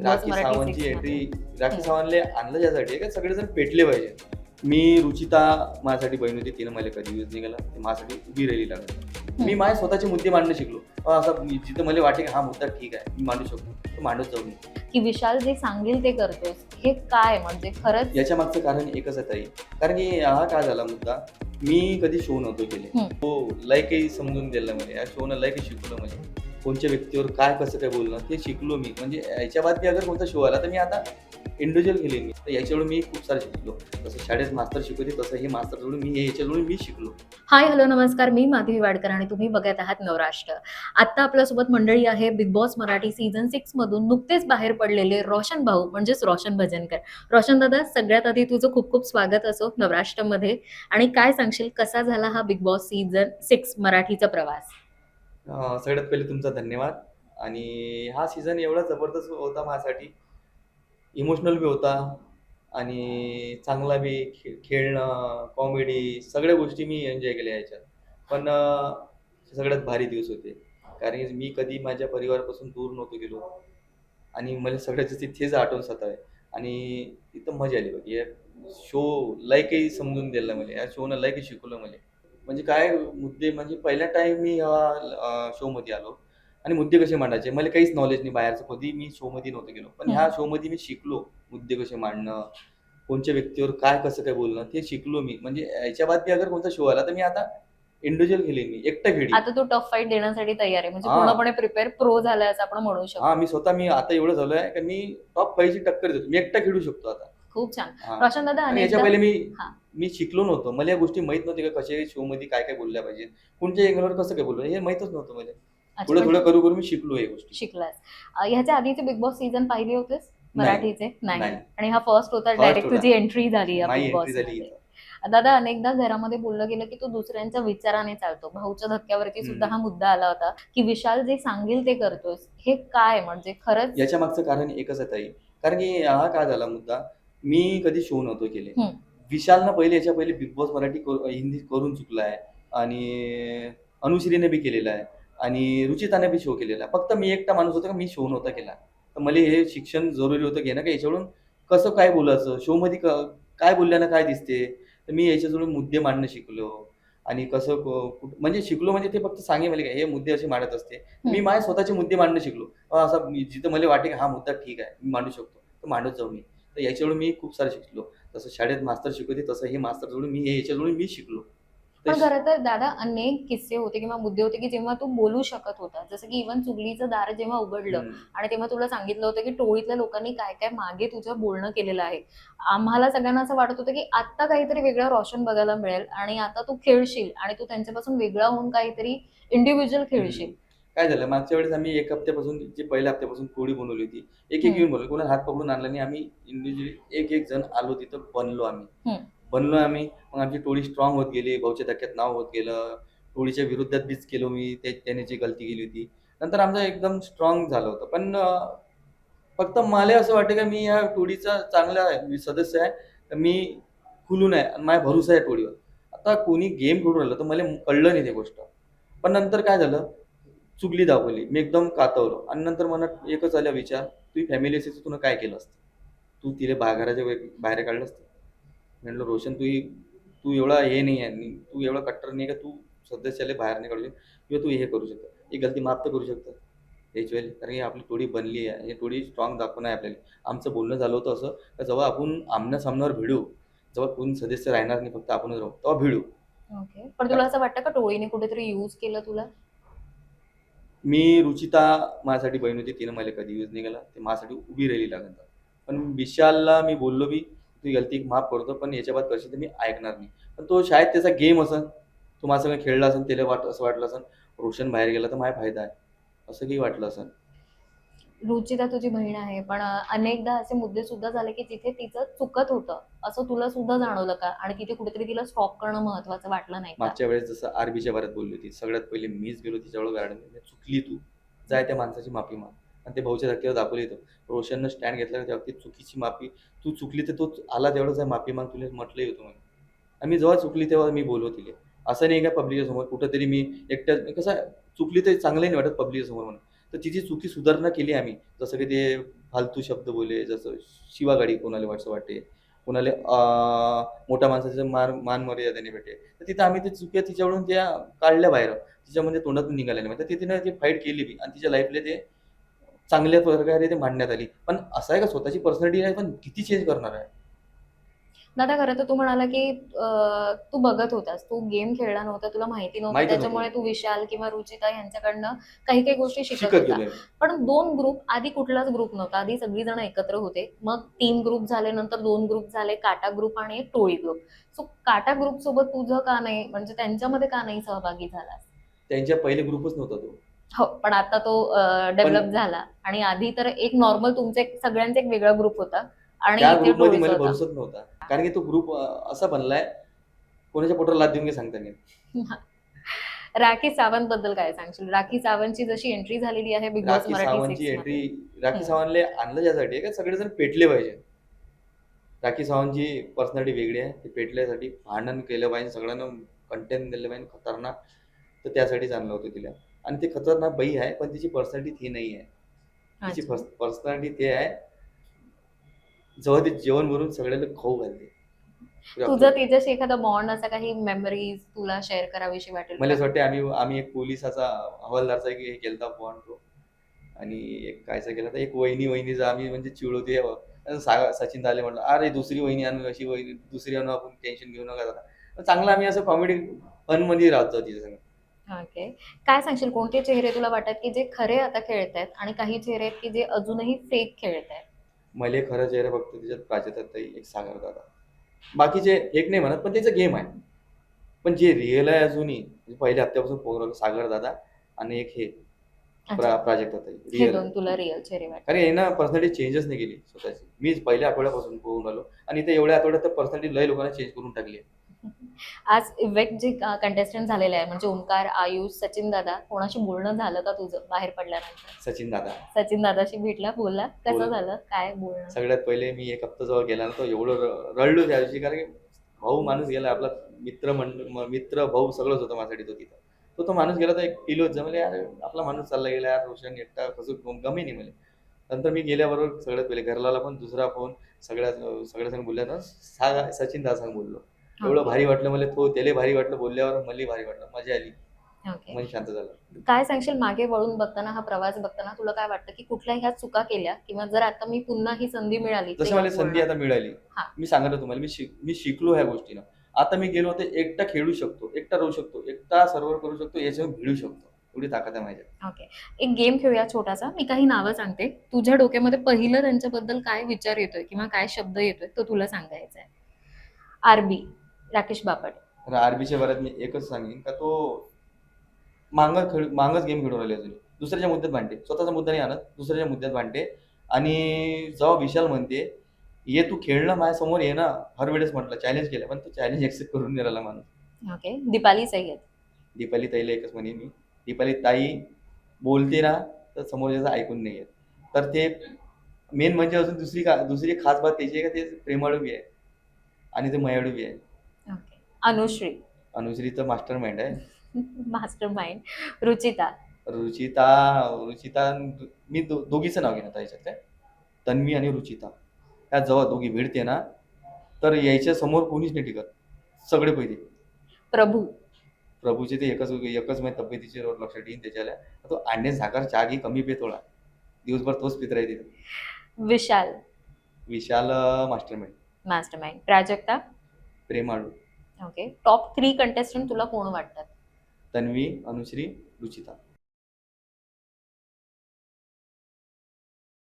Boss Rakhi Marathi सावंतची 6 entry, मध्ये. राखी हं. सावंतले आणलं यासाठी आहे का सगळेजण पेटले पाहिजे. मी रुचिता माझ्यासाठी बहीण होती, तिनं मला कधी यूज नाही केला. ती माझ्यासाठी उभी राहिली लागत. मी हं. माझे स्वतःचे मुद्दे मांडणं शिकलो. असं जिथं मला वाटे की हा मुद्दा ठीक आहे, मी मांडू शकतो, तो मांडत जाऊ मी. की विशाल जे सांगेल ते करतोस. हे काय म्हणजे खरंच याच्या मागचं कारण एकच आहे ताई. कारण की हा काय झाला मुद्दा, मी कधी शो नव्हतो केले. हं. तो लय काही समजून दिलं मला. या शोनं लय काही शिकवलं मला. कोणत्या व्यक्तीवर काय कसं काय बोलणं ते शिकलो मी. म्हणजे याच्या बाद बी अगर कोणता शो आला तर मी आता इंडिव्हिज्युअल घेईन मी. तर याच्याकडून मी खूप सारं शिकलो. जसं शाळेत मास्तर शिकवते तसं हे मास्तरकडून मी याच्याकडून मी शिकलो. हाय, हॅलो, नमस्कार. मी माधवी वाडकर आणि तुम्ही बघत आहात नवराष्ट्र. आत्ता आपल्यासोबत मंडळी आहे बिग बॉस मराठी सीझन 6 मधून नुकतेच बाहेर पडलेले रोशन भाऊ म्हणजेच रोशन भजनकर. रोशन दादा, सगळ्यात आधी तुझं खूप खूप स्वागत असो नवराष्ट्रमध्ये. आणि काय सांगशील कसा झाला हा बिग बॉस सीझन 6 मराठीचा प्रवास? सगळ्यात पहिले तुमचा धन्यवाद. आणि हा सीझन एवढा जबरदस्त होता माझ्यासाठी. इमोशनल बी होता आणि चांगला बी खेळणं, कॉमेडी सगळ्या गोष्टी मी एन्जॉय केल्या याच्यात. पण सगळ्यात भारी दिवस होते. कारण की मी कधी माझ्या परिवारापासून दूर नव्हतो गेलो आणि मला सगळ्यात तिथेच आठवण सतावे आणि तिथं मजा आली बघ. या शो लय काही समजून दिलं मला. या शोनं लय काही शिकवलं मला. म्हणजे काय मुद्दे म्हणजे पहिल्या टाईम मी शोमध्ये आलो आणि मुद्दे कसे मांडायचे मला काहीच नॉलेज नाही बाहेरचं. कधी मी शोमध्ये नव्हतो गेलो. पण ह्या शोमध्ये मी शिकलो मुद्दे कसे मांडणं, कोणत्या व्यक्तीवर काय कसं काय बोलणं ते शिकलो मी. म्हणजे याच्या बाद बी अगर कोणता शो आला तर मी आता इंडिव्हिज्युअल खेळीन मी, एकटा खेळीन. आता तू टफ फाईट देण्यासाठी तयार आहे म्हणजे हां. पूर्णपणे प्रिपेअर प्रो झालाय असं आपण म्हणू हां, शकतो. मी आता एवढं झालोय की मी टॉप 5 ची टक्कर देतो. मी एकटा खेळू शकतो आता. खूप छान. हां. रोशन दादा, आणि याच्या अनेकदा पहिले हा मी शिकलो नव्हतो. मला या गोष्टी माहीत नव्हत्या की कसे शोमध्ये काय-काय बोलल्या पाहिजे. कोणत्या अँगलवर कसं काय बोललं हे माहीतच नव्हतं मला. अच्छा, थोडं-थोडं म्हणजे करू-करू मी शिकलो या गोष्टी. शिकलास. ह्याच्या आधीचे बिग बॉस सीझन पाहिले होतेस नाही, मराठीचे? नाही. नाही. आणि हा फर्स्ट होता, फर्स्ट डायरेक्ट होता. तुझी एंट्री झाली या माझी बिग एंट्री बॉस झाली मध्ये. इथं. दादा, अनेकदा घरामध्ये बोललं गेलं की तू दुसऱ्यांच्या विचाराने चालतो. भाऊच्या धक्क्यावरती सुद्धा हा हं. मुद्दा आला होता की विशाल जे सांगेल ते करतोस. हे काय म्हणजे खरंच? याच्या मागचं कारण एकच आहे ताई. कारण की हा काय झाला मुद्दा, मी कधी शो नव्हतो केले. हं. विशालनं याच्या पहिले बिग बॉस मराठी हिंदी करून चुकला आहे आणि अनुश्रीने बी केलेला आहे आणि रुचिताने बी शो केलेला आहे. फक्त मी एकटा माणूस होतो का मी शो नव्हता केला. तर मला हे शिक्षण जरुरी होतं घेणं, की याच्याकडून कसं काय बोलायचं, शोमध्ये काय बोलल्यानं काय दिसते. तर मी याच्याजवळून मुद्दे मांडणं शिकलो आणि कसं म्हणजे शिकलो म्हणजे ते फक्त सांगे मला हे मुद्दे असे मांडत असते. मी हं. माझे स्वतःचे मुद्दे मांडणं शिकलो. असं जिथं मला वाटे की हा मुद्दा ठीक आहे, मी मांडू शकतो, तर मांडत जाऊ मी. तर याच्याकडून मी खूप सारं शिकलो. जसं शाळेत मास्तर शिकवते तसं हे मास्तरकडून याच्याकडून मी शिकलो. तर पण खरं तर दादा, अनेक किस्से होते किंवा मुद्दे होते की जेव्हा तू बोलू शकत होता. जसं की इव्हन चुगलीचं दार जेव्हा उघडलं हं. आणि तेव्हा तुला सांगितलं होतं की टोळीतल्या लोकांनी काय काय मागे तुझं बोलणं केलेलं आहे. आम्हाला सगळ्यांना असं वाटत होतं की आता काहीतरी वेगळं रोशन बघायला मिळेल आणि आता तू खेळशील आणि तू त्यांच्यापासून वेगळा होऊन काहीतरी इंडिव्हिज्युअल हं. खेळशील. काय झालं मागच्या वेळेस आम्ही 1 हप्त्यापासून जी पहिल्या हप्त्यापासून टोळी बनवली होती. एक-एक हं. येऊन बोललो. कोणाला हात पकडून आणला नाही. आम्ही इंडिव्हिज्युअली एक-एक जण आलो तिथं बनलो आम्ही. हं. बनलो आम्ही. मग आमची टोळी स्ट्राँग होत गेली. भाऊच्या धक्क्यात नाव होत गेलं. टोळीच्या विरोधात बीच केलो मी. त्याने जी गलती केली होती. नंतर आमचं एकदम स्ट्राँग झालं होतं. पण फक्त मला असं वाटतं की मी या टोळीचा चांगला सदस्य आहे. तर मी खुलून आहे आणि माझा भरोसा आहे टोळीवर. आता कोणी गेम खेळून राहिलं तर मला कळलं नाही ती गोष्ट. पण नंतर काय झालं, चुगली दाखवली. मी एकदम कातवलो आणि नंतर मनात एकच आला विचार, तुझी फॅमिली असती तर तुनं काय केलं असतं? तू तिला घराच्या बाहेर काढलं असतं? म्हटलं, "रोशन तू एवढा हे नाही आहे आणि तू एवढा कट्टर नाही का तू सदस्याला बाहेर नाही काढू शकत किंवा तू हे करू शकतो. ही गलती माफ तर करू शकतो." याच्या वेळी कारण की आपली टोळी बनली आहे. ही टोळी स्ट्राँग दाखवणं आहे आपल्याला. आमचं बोलणं झालं होतं असं, की जेव्हा आपण आमना-सामनावर भिडू, जेव्हा कोणी सदस्य राहणार नाही, फक्त आपणच राहू, तेव्हा भिडू. ओके. पण तुला असं वाटतं का टोळीने कुठेतरी यूज केलं तुला? रुचिता माझ्यासाठी बहीण होती, तिनं मला कधी यूज नाही केला. ती माझ्यासाठी उभी राहिली लागत. पण विशालला मी बोललो बी, "तुझी गलती माफ करतो, पण याच्या बाद करशील तर मी ऐकणार नाही." पण तो शाळेत त्याचा गेम असेल, तो माझ्यासंग खेळला असेल, त्याला असं वाटलं असेल, रोशन बाहेर गेला तर माझा फायदा आहे, असं काही वाटलं असेल. रुचिता तुझी बहीण आहे, पण अनेकदा असे मुद्दे सुद्धा झाले की जिथे तिचं चुकत होतं, असं तुला सुद्धा जाणवलं का? आणि तिथे कुठेतरी तिला स्टॉप करणं महत्वाचं वाटलं नाही का? मागच्या वेळेस जसं आरबीच्या बारात बोलली होती, सगळ्यात पहिले मीच गेलो तिच्याजवळ गार्डनमध्ये, "चुकली तू, जा त्या माणसाची माफी माग." आणि ते भाऊच्या धक्क्यावर दाखवली होतं. रोशननं स्टँड घेतला त्या बाबतीत चुकीची माफी, "तू चुकली तर तोच आला तेवढंच आहे माफी माग, तुला म्हटलंही होतं म्हणून." आणि मी जेव्हा चुकली तेव्हा मी बोललो तिला. असं नाही का पब्लिकच्या समोर कुठेतरी मी एकट्या कसं आहे, चुकली तर चांगलं नाही वाटत पब्लिकच्या समोर म्हणून. तर तिची चुकी सुधारणा केली आम्ही. जसं की ते फालतू शब्द बोलले, जसं शिवागाळी कोणाला वाटते, कोणाला मोठ्या माणसाचं मान मर्यादा नाही भेटे. तर तिथं आम्ही ते चुक्या तिच्याकडून त्या काढल्या बाहेर. तिच्या म्हणजे तोंडातून निघाल्या नाही. तर तिने ती फाईट केली बी आणि तिच्या लाईफला ते चांगल्या प्रकारे ते मांडण्यात आली. पण असं आहे का स्वतःची पर्सनॅलिटी आहे पण किती चेंज करणार आहे? दादा खरं तर तू म्हणाला की तू बघत होतास, तू गेम खेळला नव्हता, तुला माहिती नव्हतं, माहीतच नव्हतं त्याच्यामुळे मला. तू विशाल किंवा रुचिता यांच्याकडनं काही काही गोष्टी शिकत शिकत होता. गेलोय मी. पण 2 ग्रुप, आधी कुठलाच ग्रुप नव्हता. आधी सगळीजण एकत्र होते. मग 3 ग्रुप झाले, नंतर 2 ग्रुप झाले, काटा ग्रुप आणि एक टोळी ग्रुप. सो काटा ग्रुप सोबत तुझं का नाही, म्हणजे त्यांच्यामध्ये का नाही सहभागी झालास? त्यांच्या पहिले ग्रुपच नव्हता तो. हो, पण आता तो पण डेव्हलप झाला आणि आधी तर एक नॉर्मल तुमचं एक सगळ्यांचा एक वेगळा ग्रुप होता आणि त्या इथे ग्रुपमध्ये टोळीचा मला होता. भरोसाच नव्हता. कारण की तो ग्रुप असा बनलाय, कोणाच्या पोटाला लाथ देऊन काही सांगता नाही येत. राखी सावंत बद्दल काय सांगशील? राखी सावंतची जशी एंट्री झालेली आहे बिग बॉस राखी मराठी सावंतची 6 एंट्री, मध्ये. राखी हम्म. सावंतले आणलं यासाठी आहे का सगळेजण पेटले पाहिजे. राखी सावंतची पर्सनॅलिटी वेगळी आहे. ती पेटल्यासाठी भांडण केलं पाहिजे, सगळ्यांना कंटेंट दिलं पाहिजे खतरनाक. तर त्यासाठीच आणलं होतं तिला. आणि ती खतरनाक बाई आहे, पण तिची पर्सनॅलिटी ती नाही आहे. तिची अच्छा. पर्सनॅलिटी ते आहे, जेव्हा ती जेवण बनवून सगळ्यांना खाऊ घालते. तुझं बापरे! तिच्याशी एखादा बॉन्ड, असा काही मेमरीज तुला शेअर करावीशी वाटेल मला का? असं वाटतं आम्ही एक पोलिसाचा हवालदारचा एक हे केलता बॉन्ड तो. आणि एक कायचा केला तर एक वहिनीचा आम्ही म्हणजे चिडवते सचिन दाले म्हटलं, "अरे दुसरी वहिनी आणू, अशी वहिनी दुसरी आणू, आपण टेन्शन घेऊ नका दादा." तर चांगलं आम्ही असं कॉमेडी फनमध्ये राहतो तिच्या संग. ओके. काय सांगशील, कोणते चेहरे तुला वाटतात की जे खरे आता खेळतायत आणि काही चेहरे आहेत की जे अजूनही फेक खेळतायत? मले खरं चेहरा फक्त त्याच्यात प्राजक्ताताई, एक सागर दादा. बाकीचे एक नाही म्हणत, पण त्याचं गेम आहे. पण जे रिअल आहे अजूनही, म्हणजे पहिल्या हप्त्यापासून पोहोच राहिलो सागर दादा आणि एक हे अच्छा. प्राजक्ताताई हे रिअल आहे. 2 तुला रिअल चेहरे कारण वाटतात. यानं पर्सनॅलिटी चेंजच नाही केली स्वतःची. मीच पहिल्या आठवड्यापासून पोहून आलो आणि ते एवढ्या आठवड्यात तर पर्सनॅलिटी लय लोकांना चेंज करून टाकली आहे. आज इव्हेक्ट जे कंटेस्टंट झालेले आहे, म्हणजे ओमकार, आयुष, सचिन दादा, कोणाशी बोलणं झालं का तुझं बाहेर पडल्यानंतर? सचिन दादा सचिन दादाशी भेटला, बोलला, कसं बोल झालं, काय बोलणं? सगळ्यात पहिले मी एक हप्ता जेव्हा गेला ना, तो एवढं रडलो त्या दिवशी. कारण की भाऊ माणूस गेला आपला, मित्र भाऊ सगळंच होतं माझ्यासाठी तो तिथं. तो माणूस गेला तर एक फील होत म्हणजे यार आपला माणूस चालला गेला यार, रोशन एकटा कसं गमी नाही मला. नंतर मी गेल्याबरोबर सगळ्यात पहिले घरला पण दुसरा फोन सगळ्या संग बोलल्यानं सचिन दादा संग बोललो. एवढं ओके. भारी वाटलं मला, तो त्याला भारी वाटलं, बोलल्यावर मला भारी वाटलं, मजा आली, ओके. मन शांत झालं. काय सांगशील, मागे वळून बघताना, हा प्रवास बघताना तुला काय वाटतं की कुठल्या ह्या चुका केल्या, किंवा जर आता मी पुन्हा ही संधी मिळाली तर जसं मला यात संधी बोलणार? आता मिळाली, हा. मी सांगितलं तुम्हाला, मी शिकलो ह्या गोष्टीनं. आता मी गेलो तर एकटा खेळू शकतो, एकटा राहू शकतो, एकटा सर्व्ह करू शकतो, याच्यावर भिडू शकतो. एवढी ताकद आहे माझ्यात. ओके. एक गेम खेळूया छोटासा. मी काही नावं सांगते, तुझ्या डोक्यामध्ये पहिलं त्यांच्याबद्दल काय विचार येतोय किंवा काय शब्द येतोय तो तुला सांगायचा आहे. आरबी, राकेश बापट. तर आरबीच्या बाबतीत मी एकच सांगेन का तो मागच गेम खेळून राहिले अजून. दुसऱ्याच्या मुद्द्यात भांडते, स्वतःचा मुद्दा नाही आणत, दुसऱ्याच्या मुद्द्यात भांडते. आणि जेव्हा विशाल म्हणते, "ये तू खेळणं माझ्यासमोर ये ना." हर वेळेस म्हटलं, चॅलेंज केलं, पण तो चॅलेंज एक्सेप्ट करून नाही राहिला माणूस. ओके. दीपाली सय्यद. दीपाली ताईला एकच म्हणेन मी, दीपाली ताई बोलते ना, तर समोरच्याचं ऐकून नाही येत. तर ते मेन म्हणजे अजून दुसरी खास बात त्याची आहे का ते प्रेमाळू बी आहे आणि ते मायाळू बी आहे. ओके. अनुश्री. अनुश्री तर मास्टर माइंड आहे. Mastermind. रुचिता. रुचिता रुचिता मी दोघीचं नाव घेणार याच्यात काय, तन्वी आणि रुचिता. ह्या जेव्हा दोघी भिडते ना, तर यायच्या समोर कोणीच नाही टिकत, सगळे पहिले. प्रभू. प्रभूचे ते एकच माझ्या तब्येतीचे लक्षात येईन त्याच्याला. तो अंडे झाकार चहा घे कमी पे थोडा, दिवसभर तोच पित राहते. Vishal. Vishal mastermind. Mastermind. Prajakta. प्रेमाळू. ओके. टॉप 3 कंटेस्टंट तुला कोण वाटतात? तन्वी, अनुश्री, रुचिता.